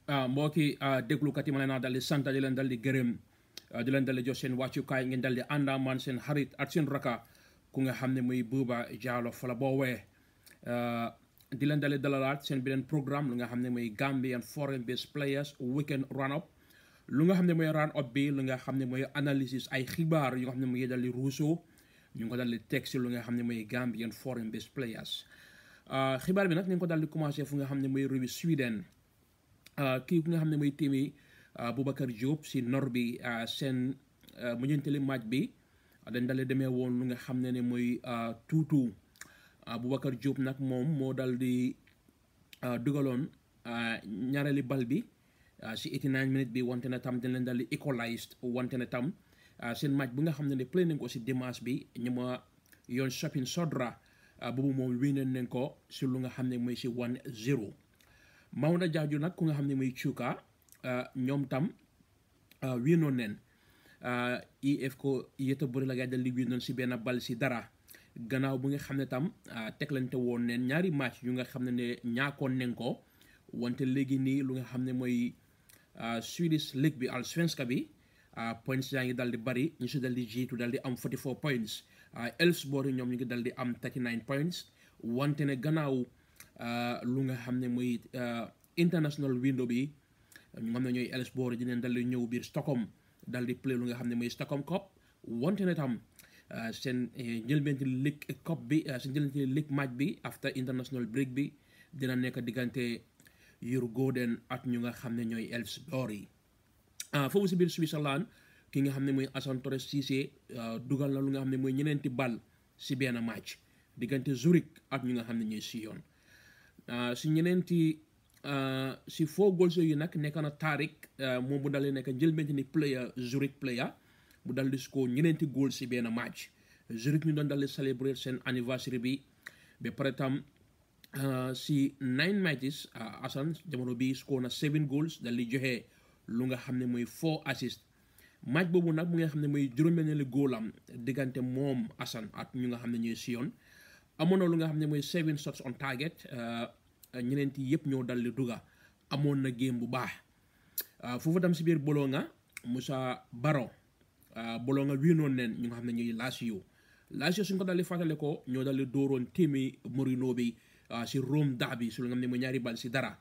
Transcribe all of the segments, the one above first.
mbokki déglukat yi ma leen a dal di sant di leen dal di gërëm di leen dal di jox seen wàccukaay ngeen dal di àndaamaan seen xarit ak seen raka ku nga xam ne muy Buuba Jallow fa la boowee di leen dal di dalalaat seen beneen programme lu nga xam ne muy Gambian Foreign Based Players Weekend Run Up lu nga xam ne mooy run up bi lu nga xam ne mooy analysis ay xibaar yu nga xam ne muy dal di ruusoo ñu ngi ko dal di teg si lu nga xam ne mooy Gambian Foreign Based Players xibaar bi nag ñu ngi ko dal di commencé fu nga xam ne mooy réewi Sweden kii ku nga xam ne mooy téemi Boubacar Diop si nor bi seen mujjantali match bi dañ dale demee woon lu nga xam ne mooy 2-2 Boubacar Diop nag moom moo dal di dugaloon ñaareeli bal bi si 89 minutes bi wante na tam dañ leen dal di equalized wante na tam seen match bi nga xam ne play nañ ko si dimanche bi ñu ma yoon Shopping Sodra boobu moom wéyneen nañ ko si lu nga xam ne mooy si 1-0 Maodo Jaaju nag ku nga xam ne muy Cuuka ñoom tam wiinoon neen IF ko yëta bëri la gaa dal di wiinoon si benn bal si dara gannaaw bu nga xam ne tam teglante woon neen ñaari match yu nga xam ne ñaakoon nañ ko wante léegi nii lu nga xam ne mooy Swedish League bi Allsvenska bi points yaa ngi dal di bari ñu si dal di jiitu dal di am 44 points Elfsborg ñoom ñu ngi dal di am 39 points wante ne gannaaw lu nga xam ne muy international window bi ñu xam ne ñooy Elfsborg dinañ dal di ñëw biir Stockholm dal di play lu nga xam ne muy Stockholm Cup wante ne tam seen njëlbeenti League Cup bi seen njëlbeenti League match bi after international break bi dina nekk diggante Djurgården ak ñu nga xam ne ñooy Elfsborg yi foofu si biir Switzerland ki nga xam ne mooy Assane Torres Cissé dugal na lu nga xam ne mooy ñeneenti bal si benn match diggante Zurich ak ñu nga xam ne ñooy Sion si ñeneenti si 4 goals yi nag nekk na Tariq moom bu dalee nekk njëlbeenti ni player Zurich player bu dal di score ñeneenti goals si benn match Zurich ñu doon dal di célébrer seen anniversary bi ba pare tam si 9 matches Assane jamono bi score na 7 goals dal di joxe lu nga xam ne mooy 4 assists match boobu nag mu nga xam ne mooy juróom-benneelu góolam diggante moom Assane ak ñu nga xam ne ñooy Sion amoon na lu nga xam ne mooy 7 shots on target ñeneenti yëpp ñoo dal di duga amoon na game bu baax foofu tam si biir Bologna Moussa Baro Bologna wiinoon neen ñu nga xam ne ñooy Lazio suñ ko dal di fàttale ko ñoo dal di dooroon téemi Mourinho bi si Rome derby su lu nga xam ne mooy ñaari bal si dara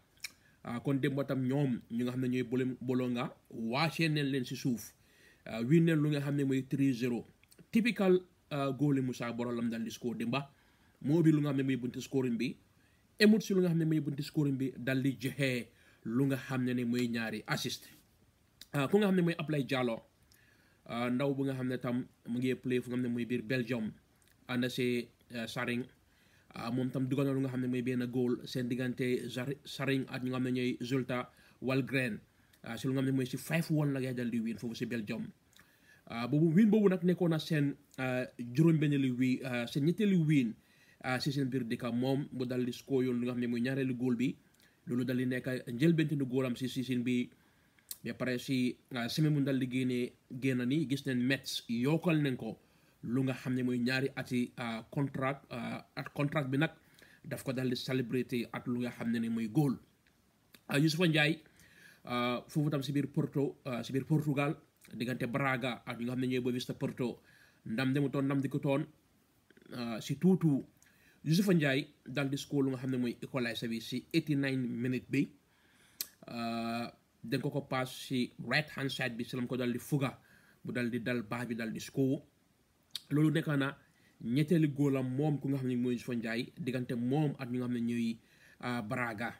kon démb tam ñoom ñu nga xam ne ñooy Bologna waasee neen leen si suuf wiin neen lu nga xam ne mooy 3-0 typical góoli Moussa Baro lam dal di score démba moo bi lu nga xam ne mooy bunti scoring bi emut si lu nga xam ne mooy bunti scoring bi dal di joxe lu nga xam ne mooy ñaari assist ku nga xam ne mooy Ablaye Diallo ndaw bu nga xam ne tam mu ngi play fu nga xam ne mooy biir Belgium ànd si Saring moom tam dugal na lu nga xam ne mooy benn goal seen diggante Saring ak ñu nga xam ne ñooy Zulte Waregem si lu nga xam ne mooy si 5-1 la ngay dal di win foofu si Belgium boobu win boobu nag nekkoon na seen juróom-benneelu win seen ñetteelu win si seen biir dëkk moom bu dal di score yoon lu nga xam ne mooy ñaareelu goal bi loolu dal di nekk njëlbeenteelu góolam si season bi ba pare si semaine mu dal di génn nii gis nañ Metz yokkal nañ ko lu nga xam ne mooy ñaari ati contract ak contract bi nag daf ko dal di célébrité ak lu nga xam ne mooy goal Youssoufa Ndiaye foofu tam si biir Portugal diggante Braga ak ñu nga xam ne ñooy Boavista Porto ndam demutoon ndam di ko toon si tuutu Youssoufa Ndiaye dal di score lu nga xam ne mooy equaliser bi si 89 minutes bi dañ ko pass si right hand side bi si lam ko dal di fuga bu dal di dal baax bi dal di score loolu nekk na ñetteelu góolam moom ku nga xam ne mooy Youssoufa Ndiaye diggante moom ak ñu nga xam ne ñooy Braga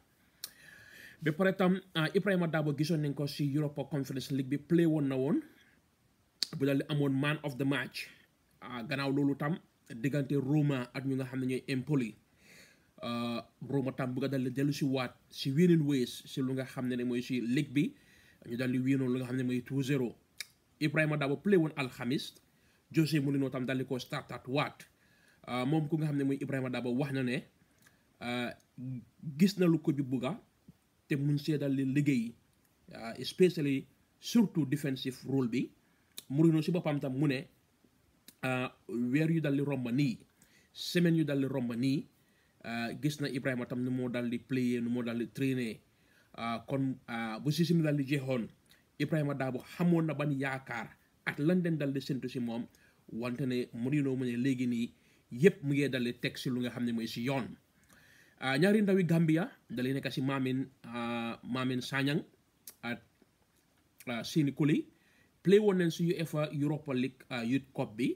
ba pare tam Ibrahima Dabo gisoon nañ ko si Europa Conference League bi play woon na woon bu dal di amoon man of the match gannaaw loolu tam diggante Roma ak ñu nga xam ne ñooy Empoli Roma tam bu nga dal di dellu si waat si winning ways si lu nga xam ne mooy si ligue bi ñu dal di wiinoon lu nga xam ne mooy 2-0 Ibrahima Dabo play woon alxamis José Mourinho tam dal di ko startat waat moom ku nga xam ne mooy Ibrahima Dabo wax na ne gis na lu ko bi bugga te mun see dal di liggéey especially surtout defensive role bi Mourinho si boppam tam mu ne weer yu dal di romba nii semaine yu dal di romba nii gis na Ibrahima tam nu moo dal di player nu moo dal di trainer kon bu season bi dal di jeexoon Ibrahima Dabo xamoon na ban yaakaar ak lan den dal di séntu si moom wante ne Mourinho mu ne léegi nii yëpp mu ngi dal di teg si lu nga xam ne mooy si yoon ñaari ndawi Gambia dalay nekk si Mamin Sanyang ak Sini Koli play woon nañ si UEFA Europa League Youth Cup bi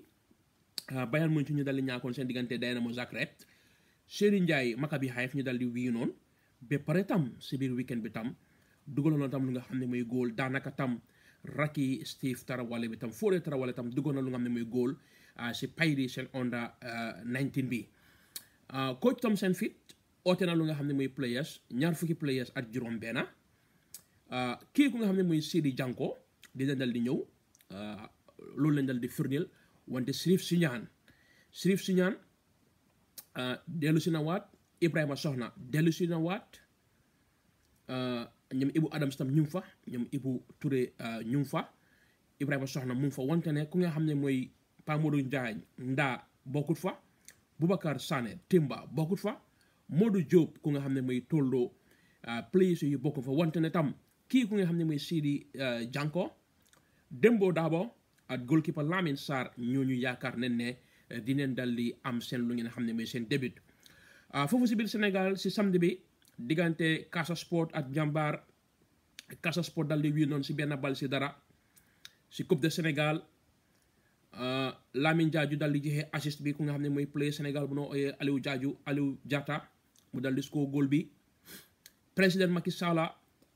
Bayern Munich ñu dal di ñaakoon seen diggante Dynamo Zagreb Serigne Ndiaye Maccabi Haifa ñu dal di wii noonu ba pare tam si biir weekend bi tam dugaloon na tam lu nga xam ne mooy góol daanaka tam Raki Steve Tarawale bi tam Fodé Tarawale tam duggoon na lu nga xam ne mooy góol si Paydi seen under 19 bi coach tam seen fit oote na lu nga xam ne mooy players ñaar fukki players ak juróom benn kii ku nga xam ne mooy Sidi Janko dina dal di ñëw loolu lañ dal di firndeel wante Sirif Siñaan dellu si na waat Ibrahima Soxna dellu si na waat ñoom Ibu Adams tam ñu ngi fa ñoom Ibu Touré ñu ngi fa Ibrahima Soxna mu ngi fa wante ne ku nga xam ne mooy Pa Modou Njaañ Ndaa bokkut fa Boubacar Sané Timba bokkut fa Modou Diop ku nga xam ne mooy Toldo players yu bokkut fa wante ne tam kii ku nga xam ne mooy Sidi Janko Dembo Dabo ak goalkeeper Lamine Sarr ñooñu yaakaar nañ ne dinañ dal di am seen lu ngeen xam ne mooy seen début foofu si biir Sénégal si samedi bi diggante Casa Sport ak Jambar Casa Sport dal di wii noonu si benn bal si dara si Coupe de Sénégal Lamine Diadio dal di joxe assist bi ku nga xam ne mooy play Sénégal bu noo ooyee Aliou Diatta mu dal di score goal bi président Macky Sall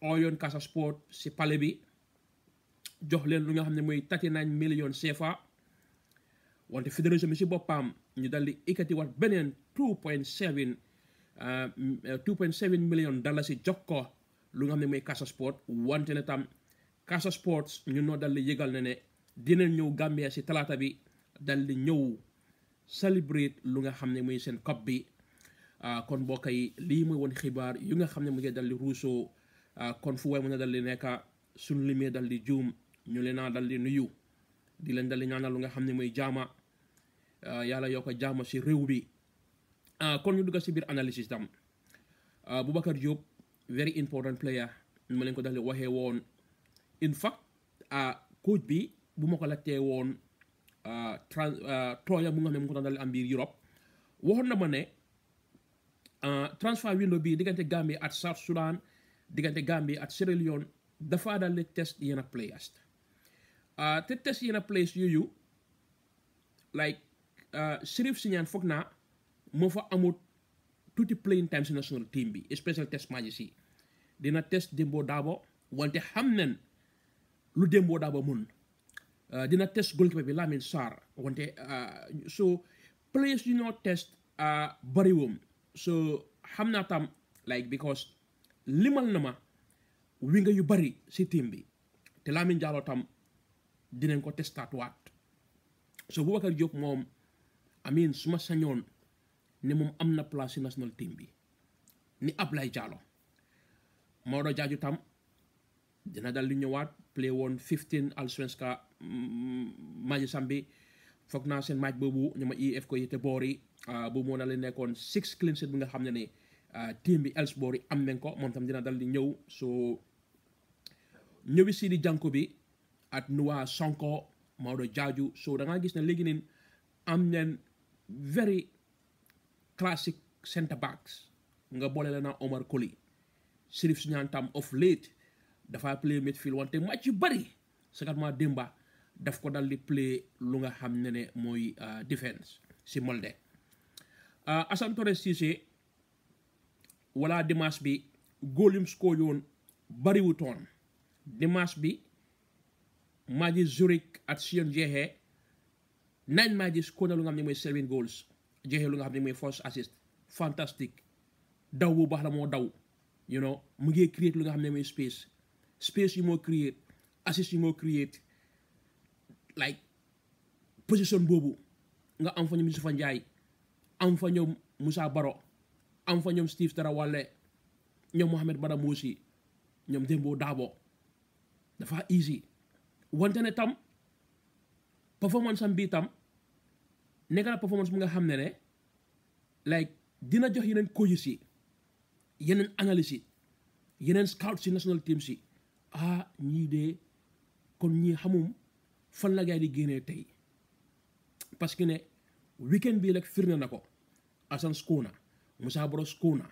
ooyoon Casa Sport si palais bi jox leen lu nga xam ne mooy 39 millions CFA wante fédération bi si boppam ñu dal di ikkati wat beneen 2.7 million dollars si jox ko lu nga xam ne mooy Casa Sport wante ne tam Casa Sports ñu noo dal di yëgal ne ne dinañ ñëw Gambia si talaata bi dal di ñëw celebrate lu nga xam ne mooy seen cup bi kon mbokk yi lii mooy woon xibaar yu nga xam ne mu ngi dal di ruusoo kon fu waay mën a dal di nekka suñu limee dal di juum ñu leen a dal di nuyu di leen dal di ñaanal lu nga xam ne mooy jaama yàlla yokk jaama si réew bi kon ñu dugg si biir analysis tam Boubacar Diop very important player ñu ma leen ko dal di waxee woon in fact coach bi bu ma ko laajtee woon tooya bu nga xam ne mu ko dal di am biir Europe waxoon na ma ne transfer window bi diggante Gambie ak South Sudan diggante Gambie ak Sierra Leone dafa dal di test yenn players te test yenn players yooyu like Sirif Siñaan foog naa moo fa amut tuuti playing time si national team bi special test matches yi dina test Dembo Dabo wante xam nen lu Dembo Dabo mun dina test goalkeeper bi Lamine Sarr wante so players yu ñoo test bariwum so xam naa tam like because limal na ma winga yu bari si team bi te Lamine Diallo tam dinañ ko testaat waat so Boubacar Diop moom amin suma sañoon ne moom am na place si national team bi ni Ablaye Diallo Maodo Jaaju tam dina dal di ñëwaat play woon 15 Allsvenska match bi foog naa seen match boobu ñooma EF ko yite boori boobu moo na leen nekkoon 6 clean sheet bi nga xam ne ne team bi Elsborg am nañ ko moom tam dina dal di ñëw so ñëwi Sidi Janko bi at Noah Sonko Maodo Jaaju so da ngaa gis ne léegi nii am nañ very classic centre backs nga boole la na Omar Colley Sirif Siñaan tam of late dafa play midfield wante match yu bari secrètement Demba daf ko dal di play lu nga xam ne ne mooy defense si Molde Assane Torres Cissé wala dimanche bi góol yum score yoon bariwutoon dimanche bi match Zurich ak Sion jeexee 9 matches score na lu nga xam ne mooy 7 goals jeexee lu nga xam ne mooy first assist fantastic daw bu baax la moo daw you know mu ngi create lu nga xam ne mooy space yu moo create assist yu moo create like position boobu nga am fa ñoom Yusufa Njaay am fa ñoom Moussa Baro am fa ñoom Steve Tarawale ñoom Mohamed Badamosi ñoom Dembo Dabo dafa easy wante ne tam performance am bii tam nekk na performance bu nga xam ne ne like dina jox yeneen coaches yi yeneen analyse yi yeneen scout si national team si ñii de kon ñii xamum fan la gaay di génnee tey parce que ne weekend bii rek firnde na ko Assane Skona Musa Baro Skona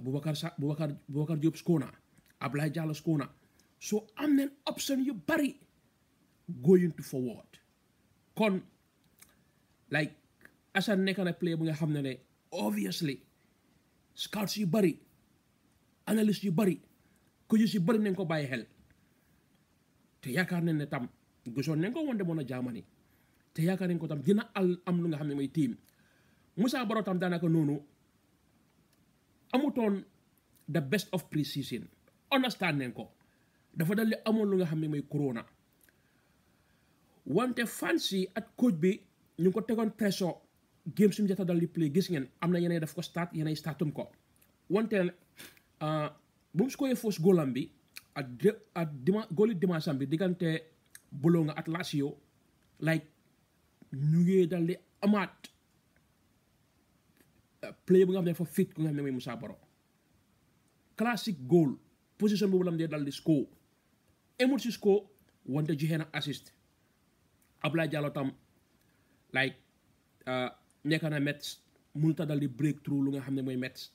Boubacar Diop Skona Ablaye Diallo Skona so am nañ option yu bari going to forward kon like Assane nekk na player bu nga xam ne obviously scouts yu bari analyst yu bari coaches yu bari nañ ko bàyyi xel te yaakaar nañ ne tam gisoon nañ ko wonde moon a Germany te yaakaar nañ ko tam dina am lu nga xam ne mooy team Musa Baro tam daanaka noonu amutoon the best of pre-season understand nañ ko dafa dal di amoon lu nga xam ne mooy corona wante fans yi ak coach bi ñu ngi ko tegoon pression game suñu jota dal di play gis ngeen am na yeneen daf ko start yeneen startum ko wante bu mu scorer first goalam bi ak goali dimanche am bi diggante Bologna ak Lazio like ñu ngi dal di amaat play bu nga xam ne dafa fit ku nga xam ne mooy Musa Baro classic goal position boobu lam dee dal di score emul si score wante joxe na assist Ablaye Diallo tam like nekk na Metz mënut a dal di break through lu nga xam ne mooy Metz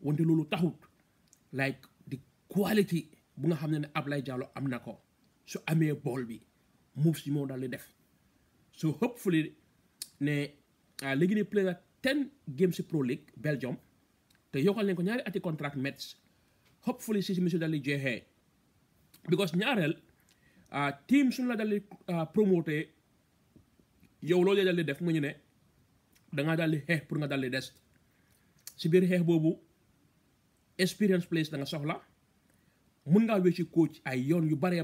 wante loolu taxut like di quality bu nga xam ne Ablaye Diallo am na ko su amee ball bi moves yi moo dal di def so hopefully ne léegi ni play na 10 games si Pro League Belgium te yokkal nañ ko ñaari ati contract Metz hopefully si monsieur dal di jeexee because ñaareel team suñu la dal di promoté yow loolu dal di def mu ñu ne dangaa dal di xeex pour nga dal di des si biir xeex boobu experience place da nga soxla mun ngaa wécci coach ay yoon yu bari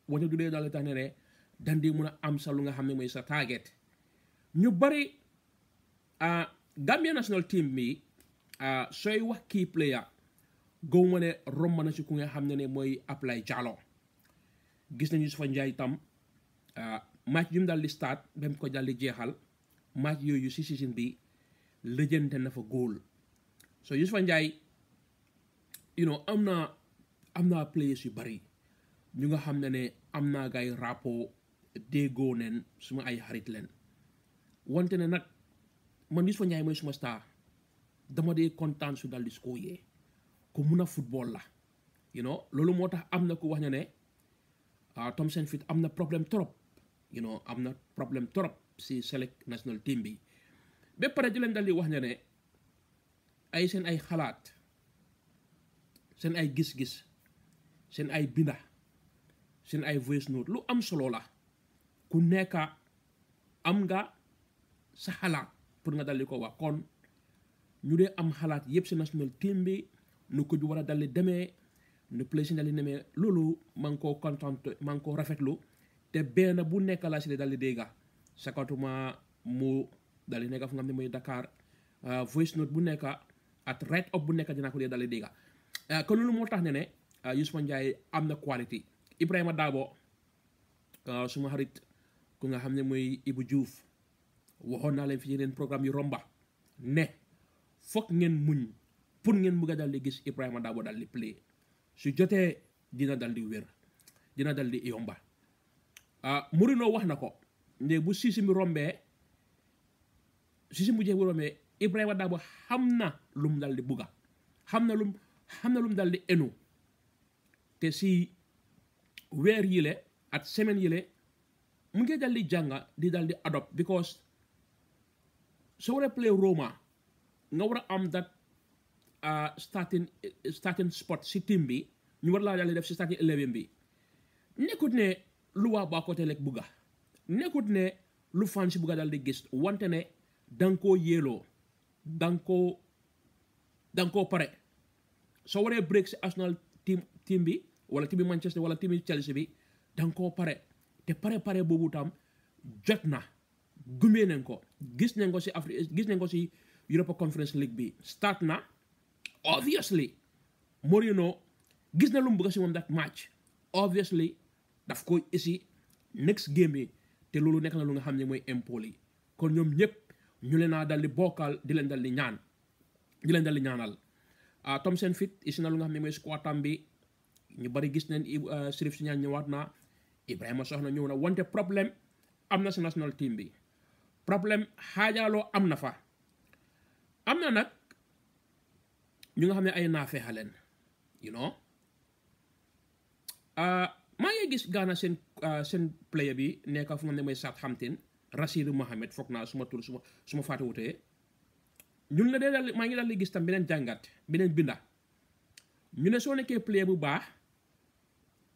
wante du dee dal di tax ne dan di mun a am sa lu nga xam ne mooy sa target ñu bari Gambia national team bi sooy wax key player gow ma ne romb na si ku nga xam ne mooy Ablaye Diallo gis nañu Yusufa Njie tam match yu mu dal di start ba mu ko dal di jeexal match yooyu si season bi lëjante na fa góol so Yusufa Njie am na players yu bari ñu nga xam ne am naa gay rapport déggoo neen suma ay xarit leen wante ne nag man Yusufa Njie mooy suma star dama dee kontaan su dal di score yee ku mun a football la loolu moo tax am na ku wax ne Tom Saintfiet am na problème trop am na problème trop si select national team bi ba pare di leen dal di wax ne ay seen ay xalaat seen ay gis-gis seen ay binda seen ay voice note lu am solo la ku nekk am nga sa xalaat pour nga dal di ko wax kon ñu dee am xalaat yëpp si national team bi nu ko bi war a dal di demee nu play si dal di demee loolu maa ngi koo kontaan maa ngi koo rafetlu te benn bu nekk laa si dal di dégga sakatuma mu dal di nekk fu nga xam ne mooy Dakar voice note bu nekk at write up bu nekk dinaa ko dee dal di dégga kon loolu moo tax ne Yusufa Njie am na quality Ibrahima Dabo suma xarit ku nga xam ne mooy Ibu Diouf waxoon naa leen fi yeneen programme yu romba ne foog ngeen muñ pour ngeen bëgg a dal di gis Ibrahima Dabo dal di play su jotee dina dal di wér dina dal di yomba Mourinho wax na ko nde bu season bu jeex bu rombee Ibrahima Dabo xam na lum dal di bugga xam na lum dal di enu te si weer yile at semaine yile mu ngi dal di jànga di dal di adopt because soo war a play Roma nga war a am that starting spot si team bi ñu war laa dal di def si starting 11 bi nekkut ne lu waa Bakoteh lekk bugga nekkut ne lu fan si bugga dal di gis wante ne danga koo yéeloo danga koo pare soo waree break si Arsenal team bi wala team bi Manchester wala team bi Chelsea bi danga koo pare te pare boobu tam jot na gumee nañ ko gis nañ ko si Afrique gis nañ ko si Europa Conference League bi start na obviously Mourinho gis na lu mu bëgg si moom that match obviously daf koy isi next game bi te loolu nekk na lu nga xam ne mooy Empoli kon ñoom ñëpp ñu leen a dal di bokkal di leen dal di ñaanal Thompson Fit is na lu nga xam ne mooy squatam bi ñu bari gis nañ Sirif Signane ñëwaat na Ibrahima Soxna ñëw na wante problème am na si national team bi problème xaajaaloo am na fa am na nag ñu nga xam ne ay naafeexa leen you know maa ngi gis Ghana seen player bi nekk fu nga xam ne mooy Southampton Rasidu Mohamed foog naa suma tur suma fàtte wutee ñun la dee dal maa ngi dal di gis tam beneen jàngat beneen binda ñu ne soo nekkee player bu baax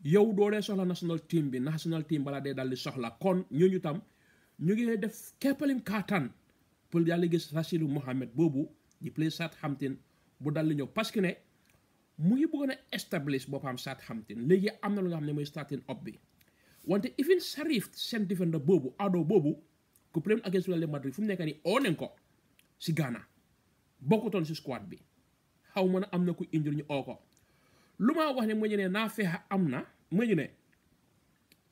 yow doo dee soxla national team bi national team balaa dee dal di soxla kon ñooñu tam ñu ngi def keppalim kaataan pour daal di gis Rasidu Mohamed boobu di play Southampton bu dal di ñëw parce que ne mu ngi bëggoon a establish boppam Southampton léegi am na lu nga xam ne mooy starting up bi wante even Sarif seen defender boobu ado boobu ku play against Real Madrid fu mu nekk nii oo nañ ko si Ghana bokkutoon si squad bi xaw ma ne am na ku injur ñu oo ko lu ma wax ne moo ñu ne naa feexa am na moo ñu ne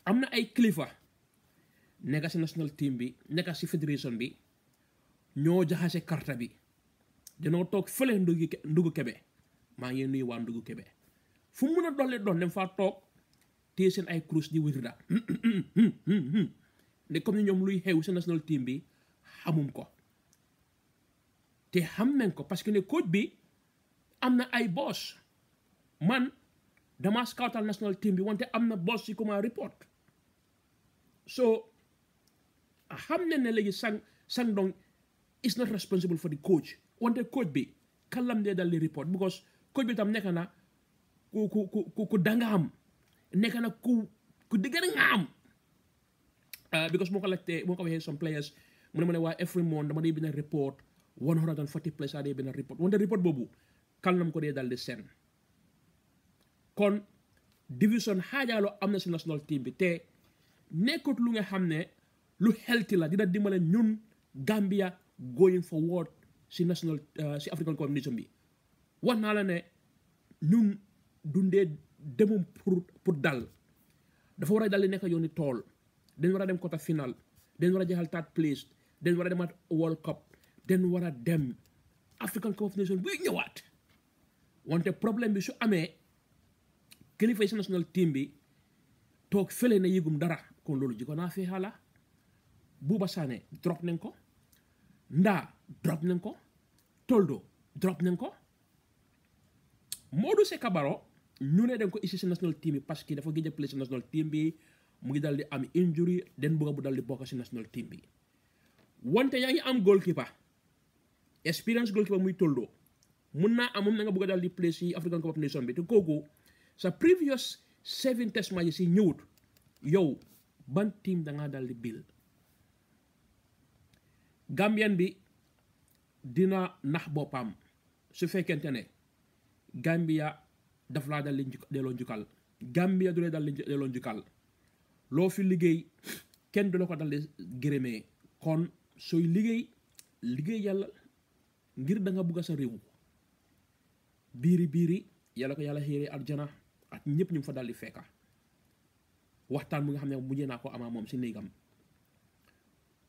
am na ay kilifa nekk si national team bi nekk si fédération bi ñoo jaxase karta bi danoo toog fële ndugu kebe maa ngi nuyu waa ndugu kebe fu mu mën a dolli doon dem faa toog téye seen ay cruise di wirda ne comme ni ñoom luy xew si national team bi xamum ko te xam nañ ko parce que ne coach bi am na ay boss man dama scoutal national team bi wante am na boss si comment report so xam nañ ne léegi sang dong is not responsible for the coach wante coach bi kalam dee dal di report because coach bi tam nekk na ku danga am nekk na ku diggante nga am because moo ko laajtee moo ko waxee some players mu ne ma ne waa every month dama dee bind report 140 players daa dee bind report wante report boobu kalam ko dee dal di seen kon division xaajaaloo am na si national team bi te nekkut lu nga xam ne lu healthy la dina dimbale ñun Gambia going forward si national si African Cup of Nations bi wax naa la ne ñun dundee demum pour dal dafa war a dal di nekk yooni tool dañ war a dem quarter final dañ war a jeexal third place dañ war a demaat World Cup dañ war a dem African Cup of Nations buy ñëwaat wante problème bi su amee kilifa yi si national team bi toog fële na yëgum dara kon loolu jiko naa fee xaala Buuba Sané drop nañ ko Ndaa drop nañ ko Toldo drop nañ ko Modou Seka Barrow ñu ne dañ ko isi si national team bi parce que dafa gëj a play si national team bi mu ngi dal di am injury den bëgg bu dal di bokk si national team bi wante yaa ngi am goalkeeper experience goalkeeper muy Toldo mun naa am moom na nga bëgg a dal di play si African Cup of Nations bi te kooku sa previous 7 test matches yi ñëwut yow ban team da ngaa dal di bil Gambian bi dina nax boppam su fekkente ne Gambia daf laa dal di delloo njukkal Gambia du lay dal di delloo njukkal loo fi liggéey kenn du la ko dal di gërëmee kon sooy liggéey yàlla ngir da nga bugg sa réew biiri yàlla ko yàlla xéeree arjana ak ñëpp ñu fa dal di fekka waxtaan mu nga xam ne mujjee naa ko amaa moom si néegam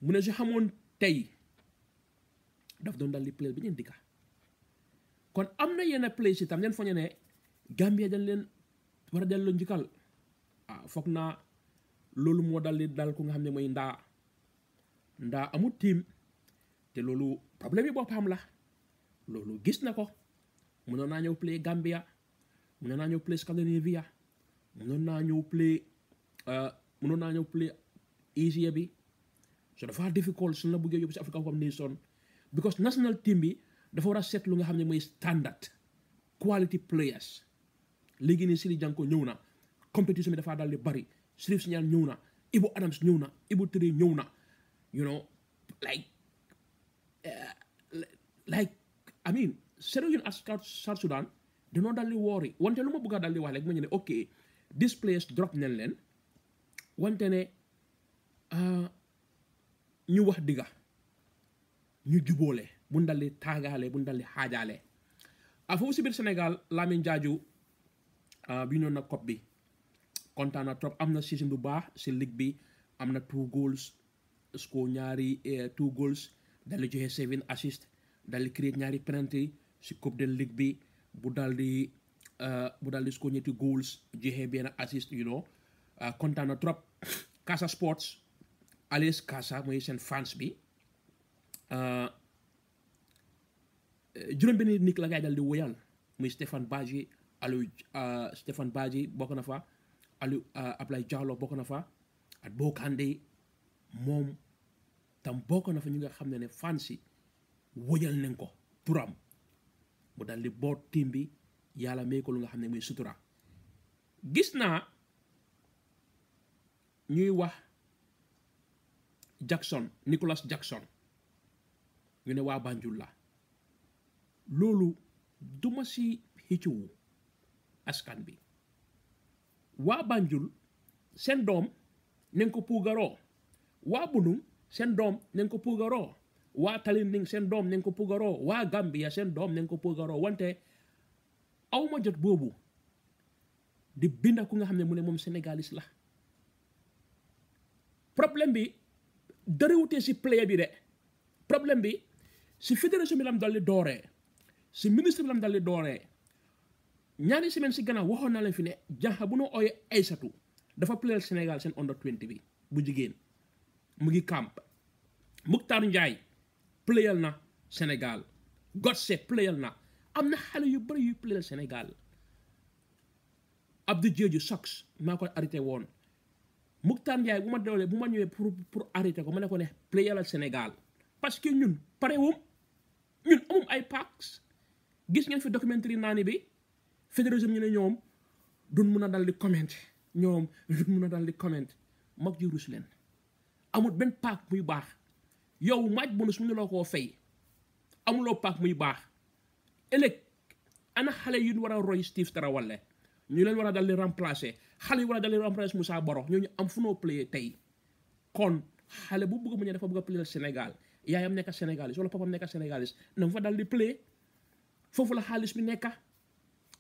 mu ne su xamoon tey daf doon dal di play bi ñeen dikka kon am na yenn place itam leen foñe ne Gambia dañ leen war a delloo njukkal foog naa loolu moo dal di dal ku nga xam ne mooy ndaa amul team te loolu problème yi boppam la loolu gis na ko mënoon naa ñëw play Gambia mënoon naa ñëw play Scandinavia mënoon naa ñëw play Asia bi so dafa difficult su la bëggee yóbbu si African Cup of Nations because national team bi dafa war a seet lu nga xam ne mooy standard quality players léegi nii Siri Janko ñëw na compétition bi dafa dal di bari Sirif Signane ñëw na Ibu Adams ñëw na Ibu Touré ñëw na you know like I mean Senegal ak South Sudan dañoo dal di woori wante lu ma bëgg a dal di wax rek ma ñu ne ok this players drop nañ leen wante ne ñu wax digga ñu jubóole bu dal di taagaale bu dal di xaajaale foofu si biir Sénégal Lamine Jaaju bi ñëw na COP bi kontaan na trop am na season bu baax si ligue bi am na 2 goals score ñaari 2 goals dal di joxe 7 assist dal di créer ñaari penalty si coupe de ligue bi bu daal di score ñetti goals joxe benn assist kontaan na trop. Casa Sports alias Casa mooy seen fans bi juróom benn nit la ngay dal di woyal muy Stéphane Badji Stéphane Badji bokk na fa Ablaye Diallo bokk na fa ak Bokande moom tam bokk na fa ñu nga xam ne fans yi woyal nañ ko turam mu dal di boot team bi yàlla may ko lu nga xam ne muy sutura. Gis naa ñuy wax Nicholas Jackson ñu ne waa Banjul la loolu duma si xëccuwu askan bi. waa Banjul seen doom nañ ko puugaroo, waa Bunung seen doom nañ ko puugaroo, waa Talinding seen doom nañ ko puugaroo, waa Gambia seen doom nañ ko puugaroo. Wante awma jot boobu di binda ku nga xam ne mu ne moom sénégalais la. problème bi dariwutee si player bi de, problème bi si fédération bi lam dal di dooree, si ministre bi lam dal di dooree. ñaari semaine si gannaaw waxoon naa leen fi ne janxa bu noo ooyee Aysatu dafa playal Sénégal seen under 20 bi bu jigéen mu ngi camp. Muktar Njaay playal na Sénégal, Godse playal na, am na xale yu bëri yuy playal Sénégal. Abdou Diédhiou Sox maa ko arrêté woon. Muktar Njaay bu ma ñëwee pour arrêté ko ma ne ko ne playal Sénégal parce que ñun parewum ñun amum ay packs. Gis ngeen fi documentaire naani bi fédération ñu ne ñoom duñ mun a dal di comment, ñoom duñ mun a dal di comment. mag ji rus leen, amul benn paak muy baax. yow match bonus mu ne loo koo fay, amuloo paak muy baax. ëllëg ana xale yu ñu war a roy Steve Tarawale ñu leen war a dal di remplacer, xale yu war a dal di remplacer Moussa Baro ñooñu am fu noo play tey. kon xale bu bëgg mu ne dafa bëgg a play Sénégal, yaayam nekk Sénégalais wala papam nekk Sénégalais na fa dal di play. foofu la xaalis bi nekk.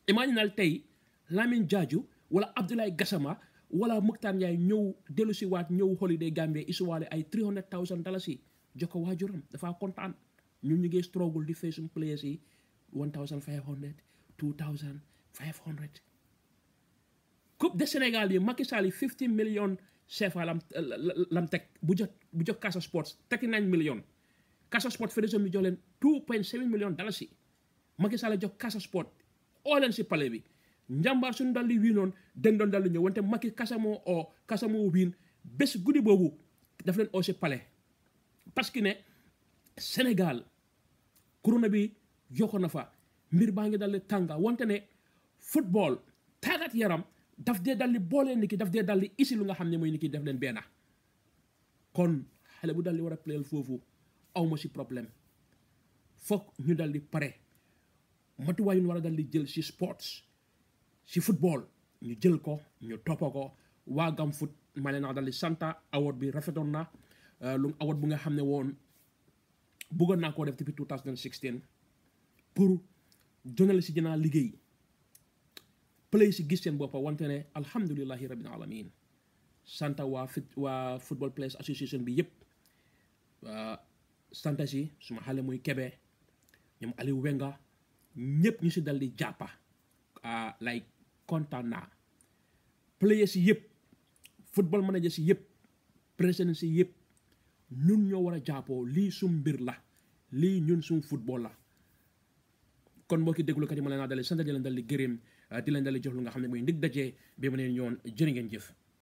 imaginal tey Lamine Jaaju wala Abdoulaye Gassama wala Muktar Ndiaye ñëw dellu si waat ñëw holiday Gambia isuwaale ay $300,000 jox ko waajuram, dafa kontaan. ñun ñu ngi struggle di fay suñu players yi $1,500 $2,500. Coupe de Sénégal yi Macky Sall yi 50 millions CFA lam teg bu jot Casa Sports 39 millions. Casa Sports fédération bi jox leen $2.7 millions. Macky Sall jox Casa Sports oo leen si palais bi. njàmbaar suñu dal di wiinoon den doon dal di ñëw, wante Macky Casa moo wiin bés guddi boobu daf leen oo si palais. parce que ne Sénégal corona bi yokku na fa, mbir baa ngi dal di tànga. wante ne football tàggat yaram daf dee dal di boole nit ki, daf dee dal di isi lu nga xam ne mooy nit ki def leen benn. kon xale bu dal di war a playal foofu awma si problème. foog ñu dal di pare matuwaay ñu war a dal di jël si sports, si football ñu jël ko, ñu toppa ko. waa Gamfoot ma leen dal di santa. award bi rafetoon na, lu award bu nga xam ne woon bëggoon naa koo def depuis 2016 pour journaliste si dinaa liggéey play si gis seen boppa. wante ne alhamdulillahi rabbil alamin santa waa Football Players Association bi yëpp. santa si suma xale muy Kebe, ñoom Aliou Wenga, ñëpp ñu si dal di jàppa. like kontaan naa. players si yëpp, football manager si yëpp, président si yëpp, ñun ñoo war a jàppoo. lii sum mbir la, lii ñun sum football la. kon mbokki déglukat yi ma leen dal di sant di leen dal di gërëm di leen dal di jox lu nga xam ne mooy ndig daje bi ma leen ñoon jërë ngeen jëf.